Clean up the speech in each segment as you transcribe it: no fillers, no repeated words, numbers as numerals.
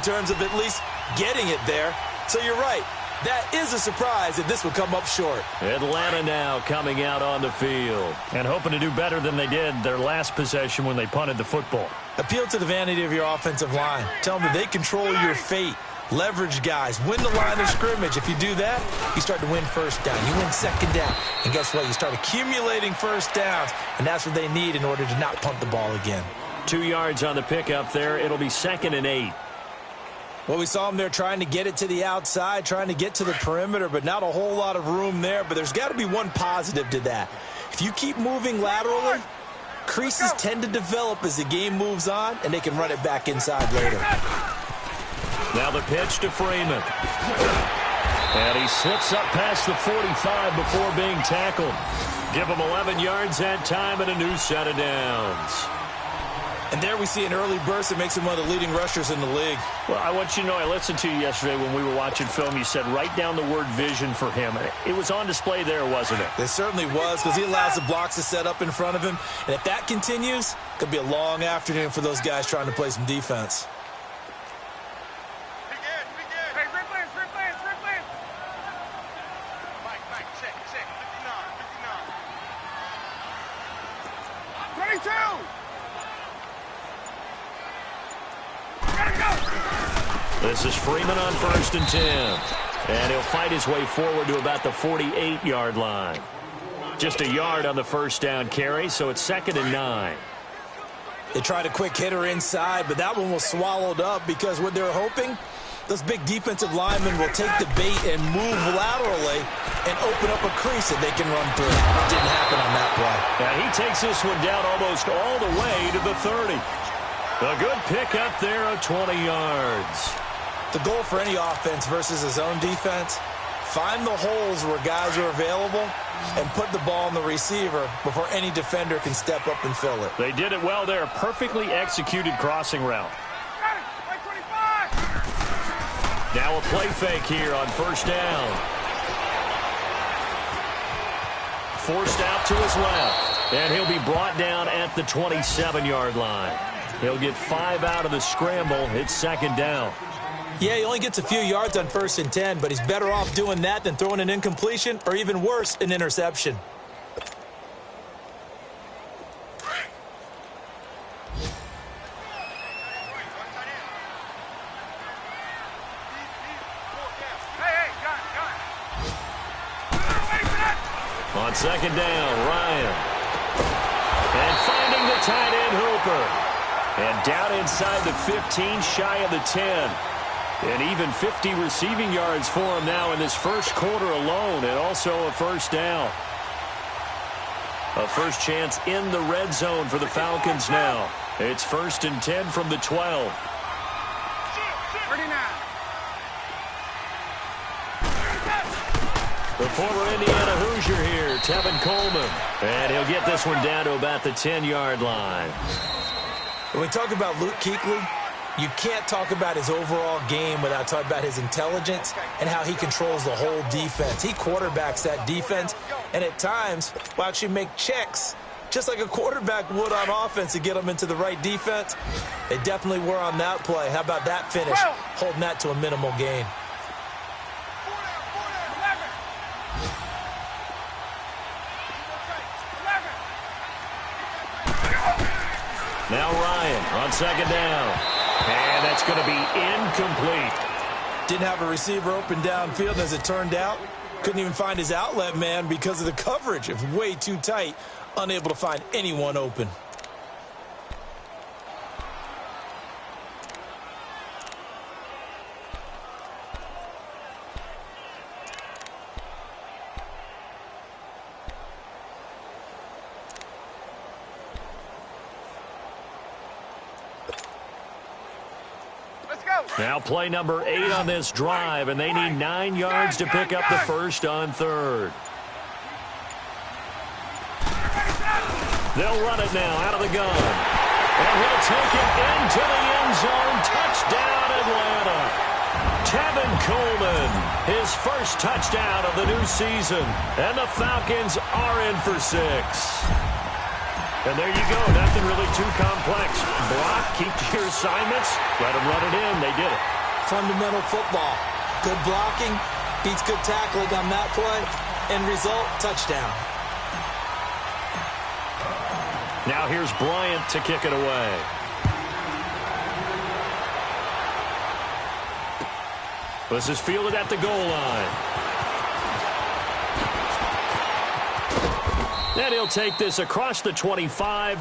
terms of at least getting it there. So you're right. That is a surprise if this would come up short. Atlanta now coming out on the field and hoping to do better than they did their last possession when they punted the football. Appeal to the vanity of your offensive line. Tell them that they control your fate. Leverage guys. Win the line of scrimmage. If you do that, you start to win first down. You win second down. And guess what? You start accumulating first downs. And that's what they need in order to not punt the ball again. 2 yards on the pickup there. It'll be 2nd and 8. Well, we saw them there trying to get it to the outside, trying to get to the perimeter, but not a whole lot of room there. But there's got to be one positive to that. If you keep moving laterally, creases tend to develop as the game moves on, and they can run it back inside later. Now the pitch to Freeman. And he slips up past the 45 before being tackled. Give him 11 yards that time and a new set of downs. And there we see an early burst that makes him one of the leading rushers in the league. Well, I want you to know, I listened to you yesterday when we were watching film. You said write down the word vision for him. It was on display there, wasn't it? It certainly was, because he allows the blocks to set up in front of him. And if that continues, it could be a long afternoon for those guys trying to play some defense. This is Freeman on 1st and 10. And he'll fight his way forward to about the 48-yard line. Just a yard on the first down carry, so it's 2nd and 9. They tried a quick hitter inside, but that one was swallowed up because what they're hoping, those big defensive linemen will take the bait and move laterally and open up a crease that they can run through. It didn't happen on that play. And he takes this one down almost all the way to the 30. A good pickup there of 20 yards. The goal for any offense versus his own defense, find the holes where guys are available and put the ball on the receiver before any defender can step up and fill it. They did it well there. Perfectly executed crossing route. Now a play fake here on 1st down. Forced out to his left. And he'll be brought down at the 27-yard line. He'll get 5 out of the scramble. It's 2nd down. Yeah, he only gets a few yards on 1st and 10, but he's better off doing that than throwing an incompletion or even worse, an interception. On 2nd down, Ryan. And finding the tight end, Hooper. And down inside the 15, shy of the 10. And even 50 receiving yards for him now in this first quarter alone, and also a 1st down. A first chance in the red zone for the Falcons now. It's 1st and 10 from the 12. The former Indiana Hoosier here, Tevin Coleman. And he'll get this one down to about the 10-yard line. When we talk about Luke Kuechly, you can't talk about his overall game without talking about his intelligence and how he controls the whole defense. He quarterbacks that defense, and at times will actually make checks, just like a quarterback would on offense to get them into the right defense. They definitely were on that play. How about that finish? Holding that to a minimal gain. Now Ryan on 2nd down. And that's going to be incomplete. Didn't have a receiver open downfield, as it turned out. Couldn't even find his outlet man because of the coverage. It was way too tight. Unable to find anyone open. Now play number 8 on this drive, and they need 9 yards to pick up the first on 3rd. They'll run it now out of the gun. And he'll take it into the end zone. Touchdown, Atlanta. Tevin Coleman, his first touchdown of the new season. And the Falcons are in for 6. And there you go. Nothing really too complex. Block, keep to your assignments, let them run it in. They did it. fundamental football. Good blocking beats good tackling on that play. End result, touchdown. Now here's Bryant to kick it away. This is fielded at the goal line. And he'll take this across the 25.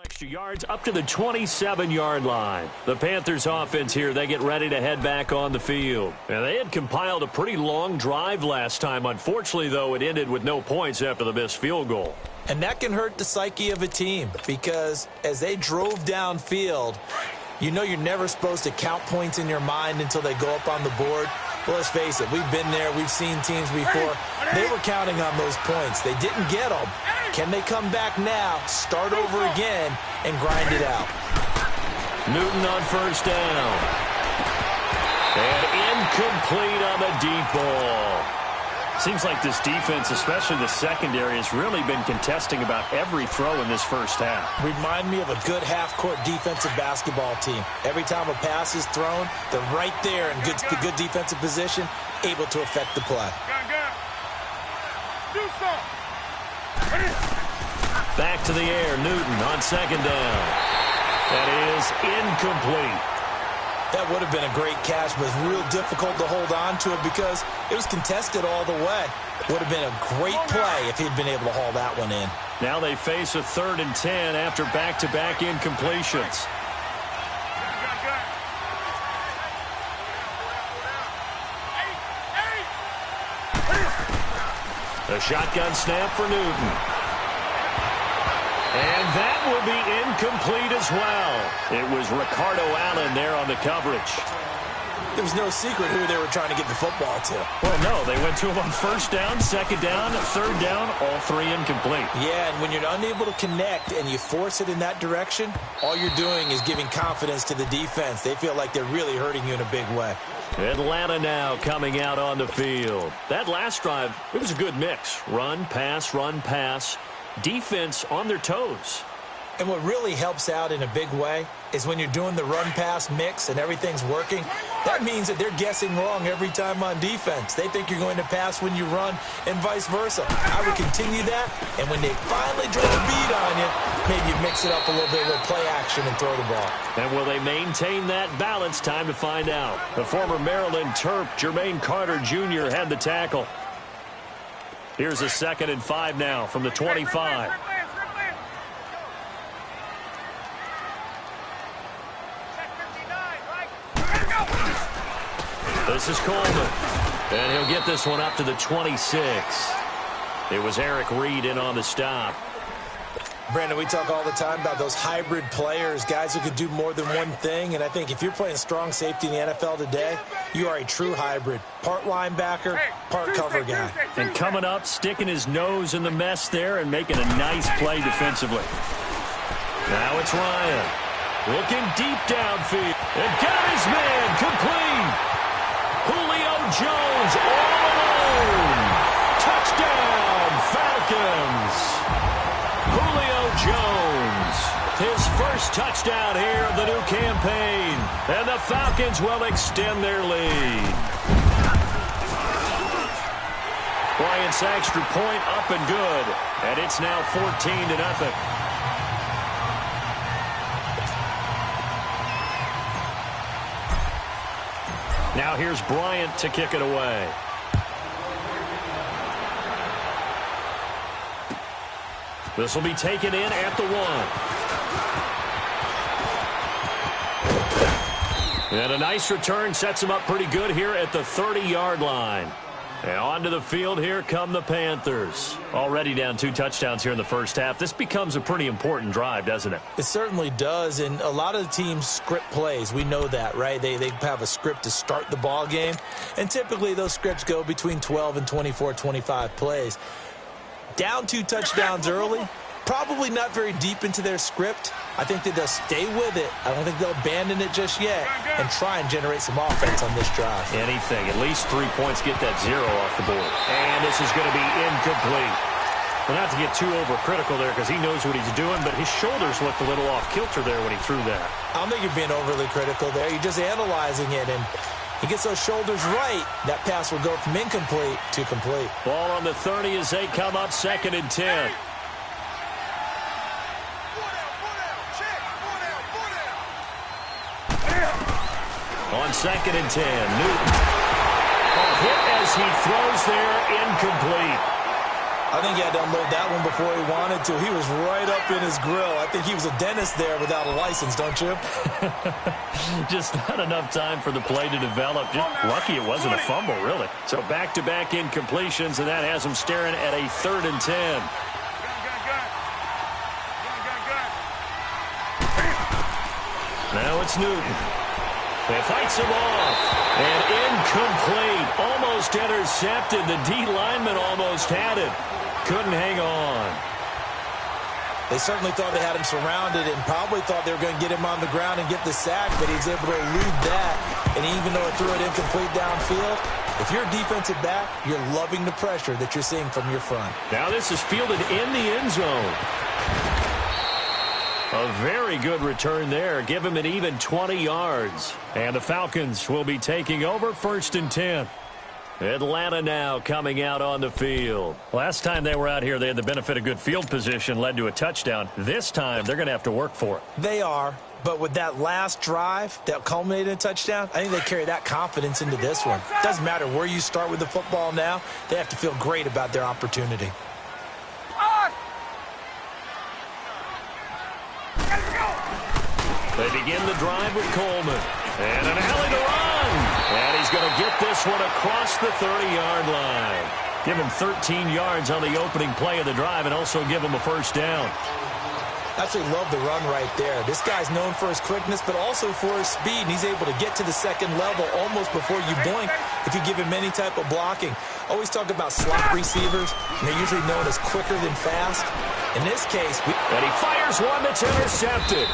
Extra yards up to the 27-yard line. The Panthers offense here, they get ready to head back on the field. And they had compiled a pretty long drive last time. Unfortunately, though, it ended with no points after the missed field goal. And that can hurt the psyche of a team because as they drove downfield, you know you're never supposed to count points in your mind until they go up on the board. Well, let's face it, we've been there. We've seen teams before. They were counting on those points. They didn't get them. Can they come back now, start over again, and grind it out? Newton on first down. And incomplete on the deep ball. Seems like this defense, especially the secondary, has really been contesting about every throw in this first half. Remind me of a good half-court defensive basketball team. Every time a pass is thrown, they're right there in good defensive position, able to affect the play. Back to the air, Newton on second down. That is incomplete. That would have been a great catch, but it's real difficult to hold on to it because it was contested all the way. Would have been a great play if he'd been able to haul that one in. Now they face a 3rd and 10 after back-to-back incompletions. The shotgun snap for Newton. And that will be incomplete as well. It was Ricardo Allen there on the coverage. There was no secret who they were trying to get the football to. Well, no, they went to him on first down, second down, third down, all three incomplete. Yeah, and when you're unable to connect and you force it in that direction, all you're doing is giving confidence to the defense. They feel like they're really hurting you in a big way. Atlanta now coming out on the field. That last drive, it was a good mix. Run, pass, defense on their toes. And what really helps out in a big way is when you're doing the run-pass mix and everything's working, that means that they're guessing wrong every time on defense. They think you're going to pass when you run and vice versa. I would continue that, and when they finally draw a beat on you, maybe you mix it up a little bit with play action and throw the ball. And will they maintain that balance? Time to find out. The former Maryland Terp, Jermaine Carter Jr., had the tackle. Here's a 2nd and 5 now from the 25. This is Coleman. And he'll get this one up to the 26. It was Eric Reed in on the stop. Brandon, we talk all the time about those hybrid players, guys who could do more than one thing. And I think if you're playing strong safety in the NFL today, you are a true hybrid. Part linebacker, part cover guy. And coming up, sticking his nose in the mess there and making a nice play defensively. Now it's Ryan. Looking deep downfield. And got his man complete. Julio Jones all alone. first touchdown here of the new campaign. And the Falcons will extend their lead. Bryant's extra point up and good. And it's now 14-0. Now here's Bryant to kick it away. This will be taken in at the 1. And a nice return sets him up pretty good here at the 30-yard line. And onto the field here come the Panthers. Already down 2 touchdowns here in the first half. This becomes a pretty important drive, doesn't it? It certainly does, and a lot of the teams script plays. We know that, right? They have a script to start the ball game, and typically those scripts go between 12 and 24, 25 plays. Down 2 touchdowns early, probably not very deep into their script. I think that they'll stay with it. I don't think they'll abandon it just yet and try and generate some offense on this drive. Anything. At least 3 points, get that 0 off the board. And this is going to be incomplete. Well, not to get too overcritical there because he knows what he's doing, but his shoulders looked a little off kilter there when he threw that. I don't think you're being overly critical there. You're just analyzing it, and he gets those shoulders right. That pass will go from incomplete to complete. Ball on the 30 as they come up 2nd and 10. On 2nd and 10, Newton. A hit as he throws there, incomplete. I think he had to unload that one before he wanted to. He was right up in his grill. I think he was a dentist there without a license, don't you? Just not enough time for the play to develop. Just lucky it wasn't a fumble, really. So back-to-back incompletions, and that has him staring at a 3rd and 10. Now it's Newton. He fights him off. And incomplete. Almost intercepted. The D lineman almost had it. Couldn't hang on. They certainly thought they had him surrounded and probably thought they were going to get him on the ground and get the sack, but he was able to elude that. And even though it threw it incomplete downfield, if you're a defensive back, you're loving the pressure that you're seeing from your front. Now this is fielded in the end zone. A very good return there. Give him an even 20 yards. And the Falcons will be taking over 1st and 10. Atlanta now coming out on the field. Last time they were out here, they had the benefit of good field position, led to a touchdown. This time, they're going to have to work for it. They are, but with that last drive that culminated in a touchdown, I think they carry that confidence into this one. Doesn't matter where you start with the football now, they have to feel great about their opportunity. They begin the drive with Coleman. And an alley to run. And he's going to get this one across the 30-yard line. Give him 13 yards on the opening play of the drive and also give him a 1st down. Absolutely love the run right there. This guy's known for his quickness, but also for his speed. And he's able to get to the 2nd level almost before you blink if you give him any type of blocking. Always talk about slot receivers, and they're usually known as quicker than fast. In this case, and he fires one that's intercepted.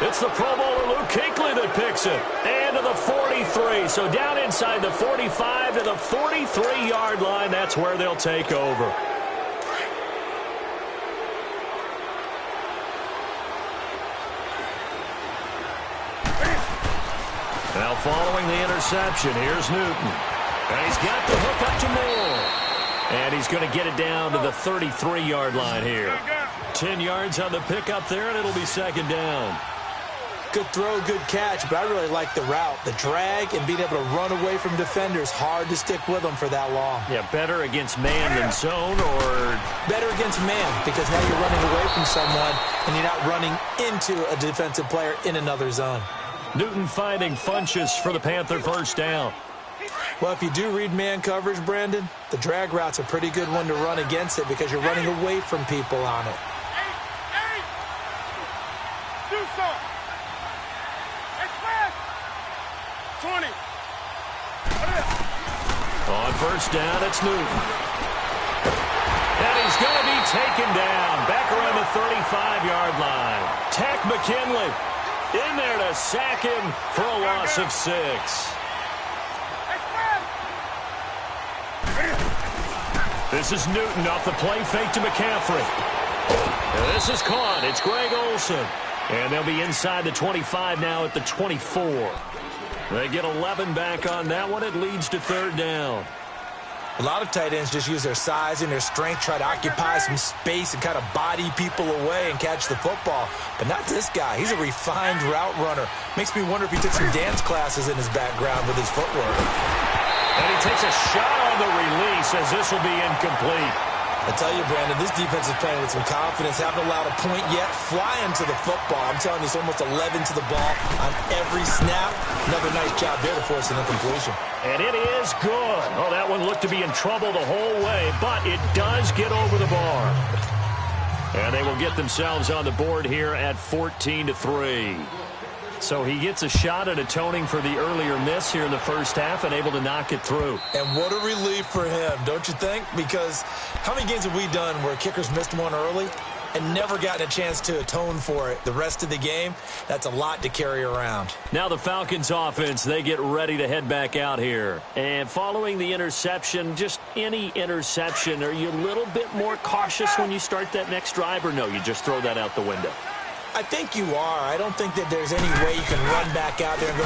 It's the Pro Bowler Luke Kuechly that picks it. And to the 43. So down inside the 45 to the 43-yard line. That's where they'll take over. Now following the interception, here's Newton. And he's got the hook up to Moore. And he's going to get it down to the 33-yard line here. 10 yards on the pickup there, and it'll be 2nd down. Good throw, good catch, but I really like the route. The drag and being able to run away from defenders, hard to stick with them for that long. Yeah, better against man than zone, or? Better against man, because now you're running away from someone and you're not running into a defensive player in another zone. Newton finding Funchess for the Panther 1st down. Well, if you do read man coverage, Brandon, the drag route's a pretty good one to run against it because you're running away from people on it. Do something. 20. On 1st down, it's Newton. And he's going to be taken down back around the 35-yard line. Tack McKinley in there to sack him for a loss of 6. This is Newton off the play fake to McCaffrey. This is caught. It's Greg Olsen. And they'll be inside the 25 now at the 24. They get 11 back on that one. It leads to third down. A lot of tight ends just use their size and their strength, try to occupy some space and kind of body people away and catch the football. But not this guy. He's a refined route runner. Makes me wonder if he took some dance classes in his background with his footwork. And he takes a shot on the release as this will be incomplete. I tell you, Brandon, this defense is playing with some confidence. Haven't allowed a point yet. Flying to the football. I'm telling you, it's almost 11 to the ball on every snap. Another nice job there to force an incompletion. And it is good. Oh, that one looked to be in trouble the whole way, but it does get over the bar. And they will get themselves on the board here at 14-3. So he gets a shot at atoning for the earlier miss here in the first half and able to knock it through. And what a relief for him, don't you think? Because how many games have we done where kickers missed one early and never gotten a chance to atone for it the rest of the game? That's a lot to carry around. Now the Falcons offense, they get ready to head back out here. And following the interception, just any interception, are you a little bit more cautious when you start that next drive, or no, you just throw that out the window? I think you are. I don't think that there's any way you can run back out there and go,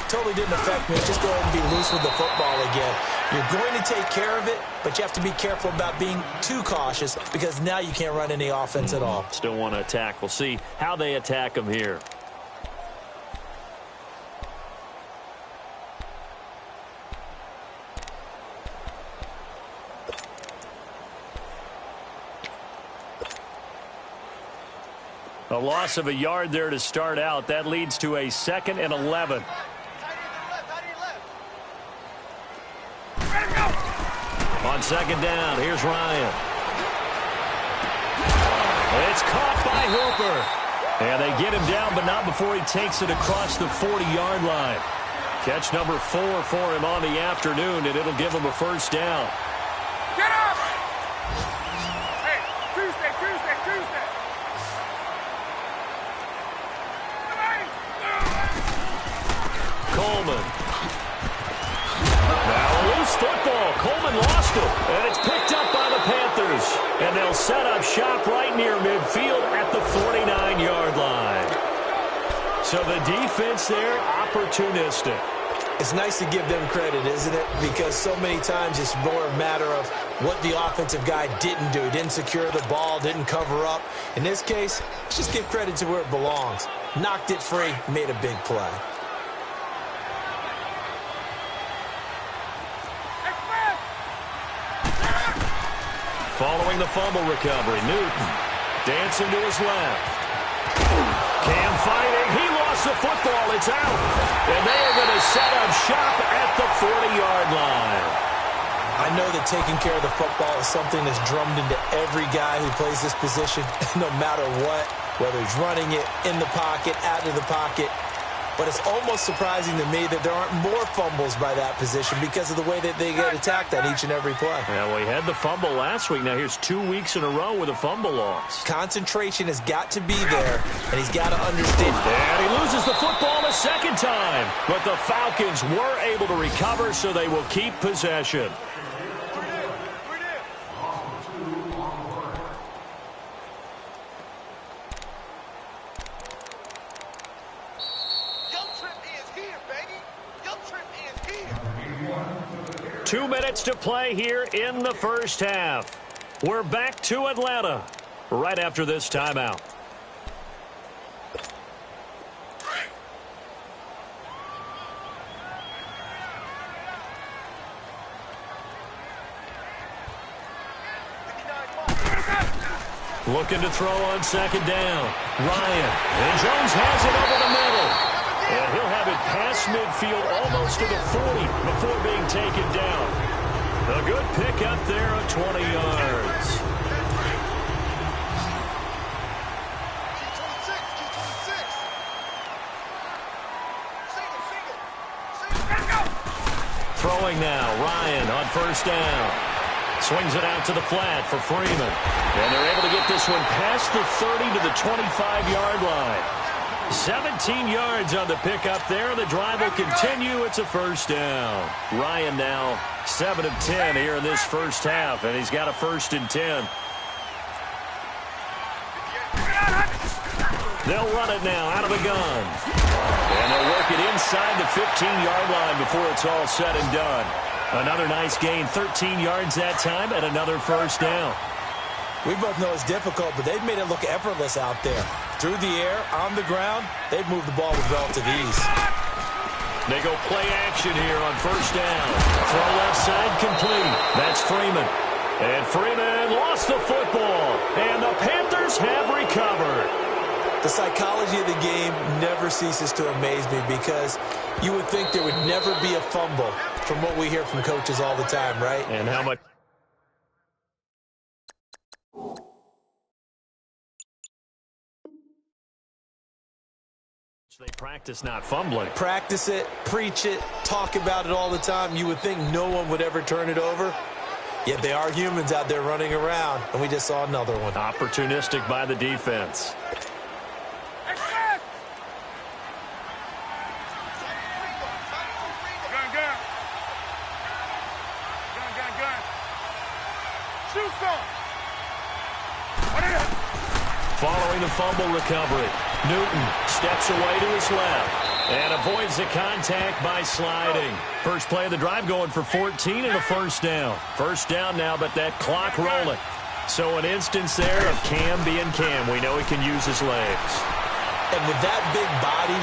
totally didn't affect me. Just go ahead and be loose with the football again. You're going to take care of it, but you have to be careful about being too cautious because now you can't run any offense at all. Still want to attack. We'll see how they attack them here. A loss of a yard there to start out. That leads to a 2nd and 11. On 2nd down, here's Ryan. It's caught by Hooper. And they get him down, but not before he takes it across the 40-yard line. Catch number 4 for him on the afternoon, and it'll give him a first down. Get up! Hey, Tuesday. Coleman. Now a loose football. Coleman lost it. And it's picked up by the Panthers. And they'll set up shop right near midfield at the 49-yard line. So the defense there, opportunistic. It's nice to give them credit, isn't it? Because so many times it's more a matter of what the offensive guy didn't do. Didn't secure the ball, didn't cover up. In this case, let's just give credit to where it belongs. Knocked it free, made a big play. Following the fumble recovery, Newton dancing to his left. Cam fighting. He lost the football. It's out. And they are going to set up shop at the 40-yard line. I know that taking care of the football is something that's drummed into every guy who plays this position, no matter what, whether he's running it, in the pocket, out of the pocket. But it's almost surprising to me that there aren't more fumbles by that position because of the way that they get attacked on each and every play. Yeah, well, he had the fumble last week. Now here's 2 weeks in a row with a fumble loss. Concentration has got to be there, and he's got to understand. And he loses the football a second time. But the Falcons were able to recover, so they will keep possession. Two minutes to play here in the first half. We're back to Atlanta right after this timeout. Looking to throw on 2nd down. Ryan. And Jones has it over the middle. And he'll have it past midfield almost to the 40 before being taken down. A good pickup there of 20 yards. Throwing now. Ryan on 1st down. Swings it out to the flat for Freeman. And they're able to get this one past the 30 to the 25-yard line. 17 yards on the pickup there. The drive will continue. It's a first down. Ryan now 7 of 10 here in this first half, and he's got a 1st and 10. They'll run it now out of the gun. And they'll work it inside the 15-yard line before it's all said and done. Another nice gain, 13 yards that time, and another first down. We both know it's difficult, but they've made it look effortless out there. Through the air, on the ground, they've moved the ball with relative ease. They go play action here on first down. Throw left side complete. That's Freeman. And Freeman lost the football. And the Panthers have recovered. The psychology of the game never ceases to amaze me because you would think there would never be a fumble from what we hear from coaches all the time, right? And how much... They practice not fumbling. Practice it, preach it, talk about it all the time. You would think no one would ever turn it over. Yet they are humans out there running around, and we just saw another one. Opportunistic by the defense. Following the fumble recovery, Newton steps away to his left and avoids the contact by sliding. First play of the drive going for 14 and a first down. First down now, but that clock rolling. So an instance there of Cam being Cam. We know he can use his legs. And with that big body,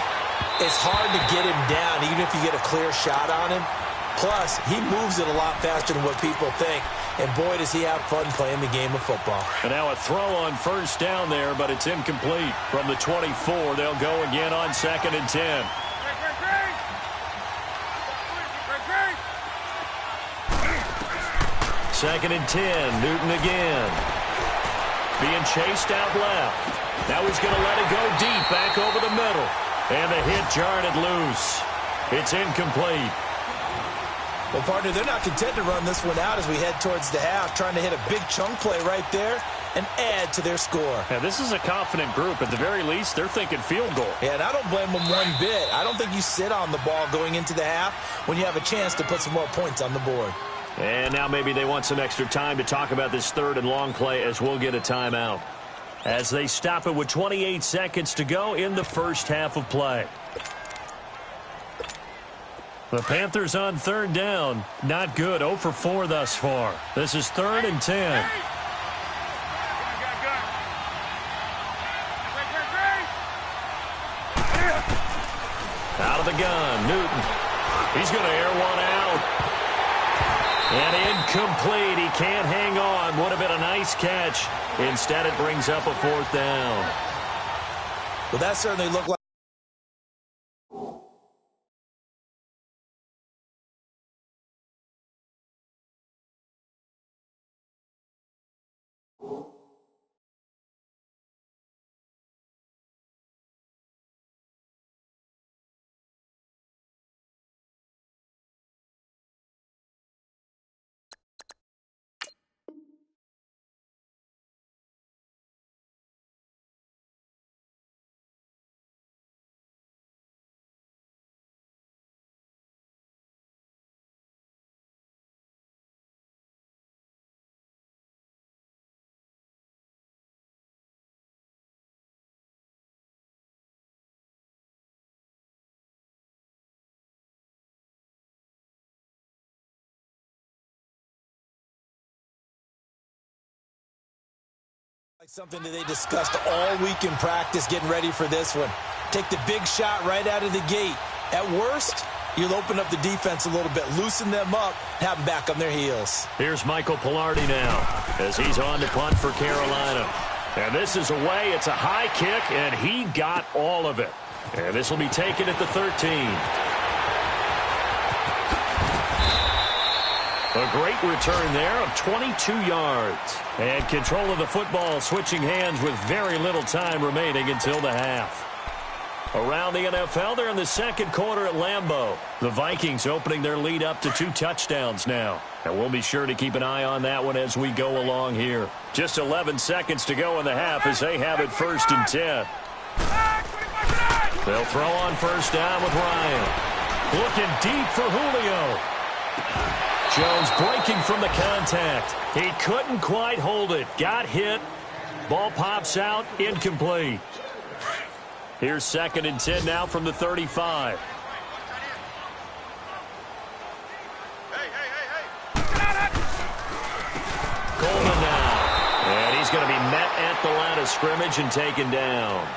it's hard to get him down even if you get a clear shot on him. Plus, he moves it a lot faster than what people think. And boy, does he have fun playing the game of football. And now a throw on first down there, but it's incomplete. From the 24, they'll go again on 2nd and 10. Second and 10, Newton again. Being chased out left. Now he's going to let it go deep, back over the middle. And the hit jarred it loose. It's incomplete. Well, partner, they're not content to run this one out as we head towards the half, trying to hit a big chunk play right there and add to their score. Yeah, this is a confident group. At the very least, they're thinking field goal. Yeah, and I don't blame them one bit. I don't think you sit on the ball going into the half when you have a chance to put some more points on the board. And now maybe they want some extra time to talk about this third and long play as we'll get a timeout. As they stop it with 28 seconds to go in the first half of play. The Panthers on third down. Not good. 0 for 4 thus far. This is 3rd and 10. Out of the gun, Newton. He's going to air one out. And incomplete. He can't hang on. Would have been a nice catch. Instead, it brings up a 4th down. Well, that certainly looked like something that they discussed all week in practice getting ready for this one. Take the big shot right out of the gate. At worst, you'll open up the defense a little bit, loosen them up, have them back on their heels. Here's Michael Pilardi now as he's on to punt for Carolina. And this is away. It's a high kick, and he got all of it. And this will be taken at the 13. A great return there of 22 yards. And control of the football switching hands with very little time remaining until the half. Around the NFL, they're in the second quarter at Lambeau. The Vikings opening their lead up to 2 touchdowns now. And we'll be sure to keep an eye on that one as we go along here. Just 11 seconds to go in the half as they have it 1st and 10. They'll throw on first down with Ryan. Looking deep for Julio. Jones breaking from the contact. He couldn't quite hold it. Got hit. Ball pops out. Incomplete. Here's 2nd and 10 now from the 35. Coleman now. And he's going to be met at the line of scrimmage and taken down.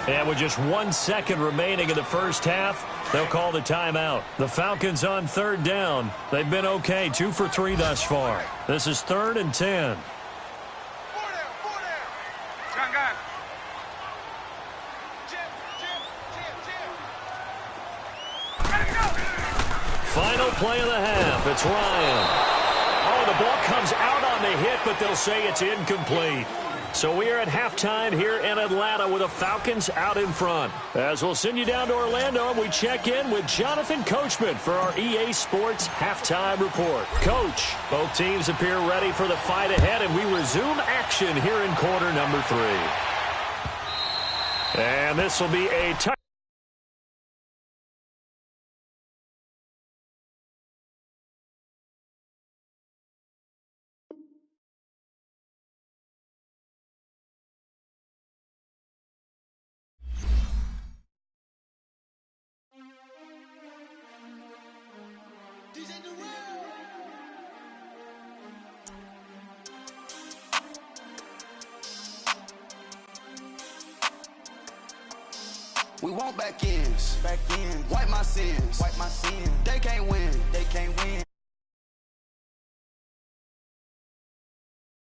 And with just 1 second remaining in the first half, they'll call the timeout. The Falcons on 3rd down. They've been okay, 2 for 3 thus far. This is 3rd and 10. Final play of the half. It's Ryan. Oh, the ball comes out on the hit, but they'll say it's incomplete. So we are at halftime here in Atlanta with the Falcons out in front. As we'll send you down to Orlando, we check in with Jonathan Coachman for our EA Sports Halftime Report. Coach, both teams appear ready for the fight ahead, and we resume action here in quarter number 3. And this will be a touchdown. We want back ends. Wipe my sins. They can't win.